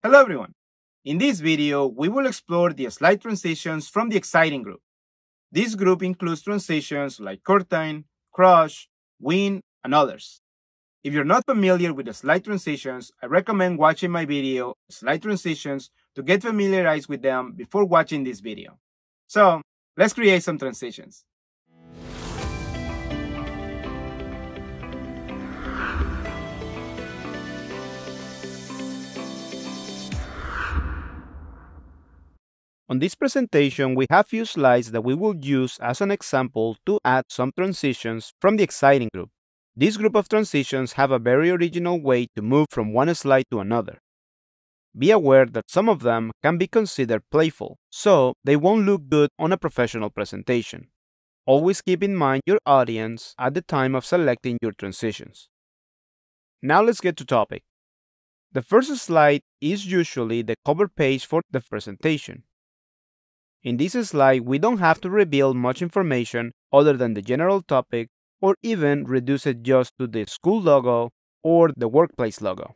Hello everyone! In this video, we will explore the slide transitions from the exciting group. This group includes transitions like curtain, crush, win, and others. If you're not familiar with the slide transitions, I recommend watching my video, Slide Transitions, to get familiarized with them before watching this video. So, let's create some transitions. On this presentation, we have few slides that we will use as an example to add some transitions from the exciting group. This group of transitions have a very original way to move from one slide to another. Be aware that some of them can be considered playful, so they won't look good on a professional presentation. Always keep in mind your audience at the time of selecting your transitions. Now let's get to topic. The first slide is usually the cover page for the presentation. In this slide, we don't have to reveal much information other than the general topic or even reduce it just to the school logo or the workplace logo.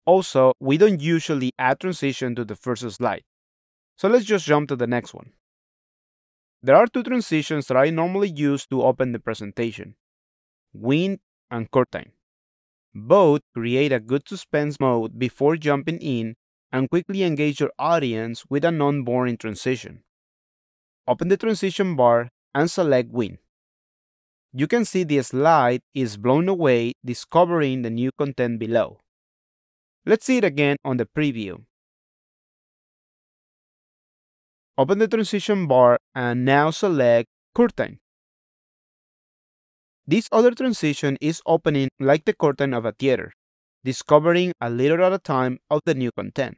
Also, we don't usually add transition to the first slide. So let's just jump to the next one. There are two transitions that I normally use to open the presentation: wind and curtain. Both create a good suspense mode before jumping in and quickly engage your audience with a non-boring transition. Open the transition bar and select Win. You can see the slide is blown away, discovering the new content below. Let's see it again on the preview. Open the transition bar and now select Curtain. This other transition is opening like the curtain of a theater, discovering a little at a time of the new content.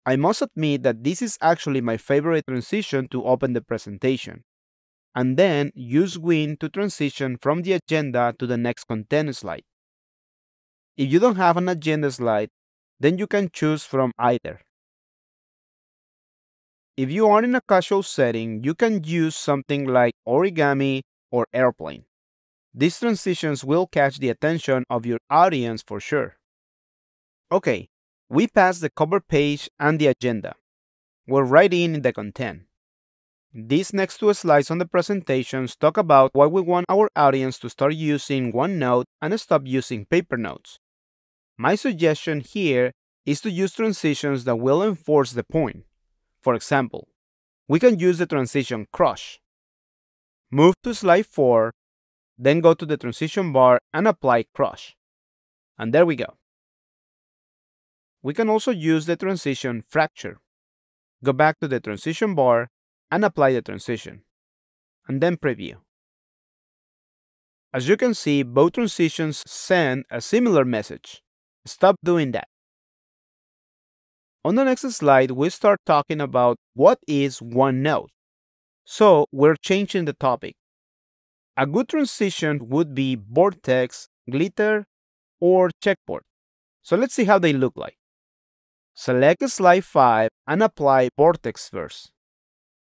I must admit that this is actually my favorite transition to open the presentation, and then use Win to transition from the agenda to the next content slide. If you don't have an agenda slide, then you can choose from either. If you are in a casual setting, you can use something like origami or airplane. These transitions will catch the attention of your audience for sure. Okay, we passed the cover page and the agenda. We're right in the content. These next two slides on the presentations talk about why we want our audience to start using OneNote and stop using paper notes. My suggestion here is to use transitions that will enforce the point. For example, we can use the transition crush. Move to slide 4, then go to the transition bar and apply crush. And there we go. We can also use the transition fracture. Go back to the transition bar and apply the transition, and then preview. As you can see, both transitions send a similar message. Stop doing that. On the next slide, we start talking about what is OneNote. So we're changing the topic. A good transition would be vortex, glitter, or checkboard. So let's see how they look like. Select slide 5 and apply vortex first.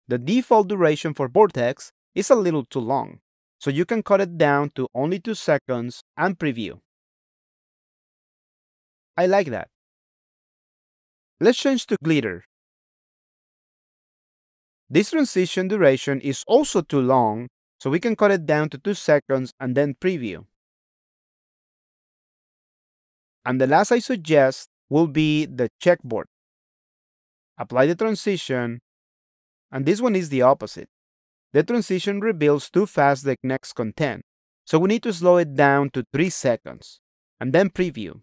The default duration for vortex is a little too long, so you can cut it down to only 2 seconds and preview. I like that. Let's change to glitter. This transition duration is also too long, so we can cut it down to 2 seconds and then preview. And the last I suggest will be the checkboard. Apply the transition, and this one is the opposite. The transition reveals too fast the next content, so we need to slow it down to 3 seconds, and then preview.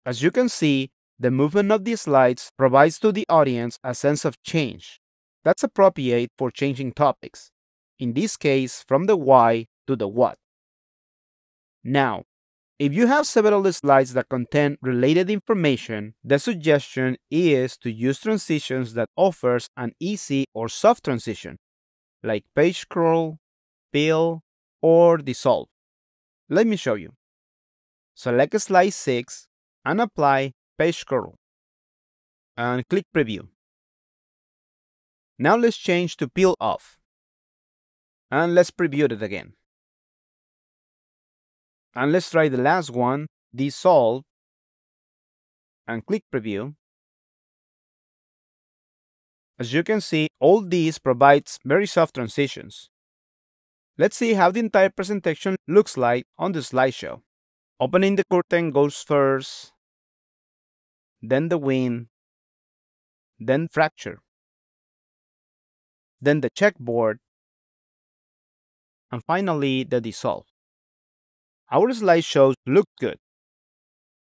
As you can see, the movement of the slides provides to the audience a sense of change. That's appropriate for changing topics, in this case from the why to the what. Now, if you have several slides that contain related information, the suggestion is to use transitions that offers an easy or soft transition, like page scroll, fill, or dissolve. Let me show you. Select slide 6 and apply page scroll, and click preview. Now let's change to peel off, and let's preview it again. And let's try the last one, dissolve, and click Preview. As you can see, all these provides very soft transitions. Let's see how the entire presentation looks like on the slideshow. Opening the curtain goes first, then the wind, then fracture, then the checkboard, and finally the dissolve. Our slideshows look good.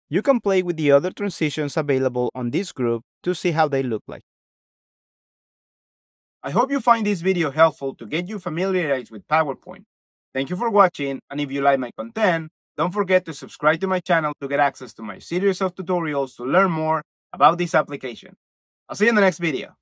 You can play with the other transitions available on this group to see how they look like. I hope you find this video helpful to get you familiarized with PowerPoint. Thank you for watching, and if you like my content, don't forget to subscribe to my channel to get access to my series of tutorials to learn more about this application. I'll see you in the next video.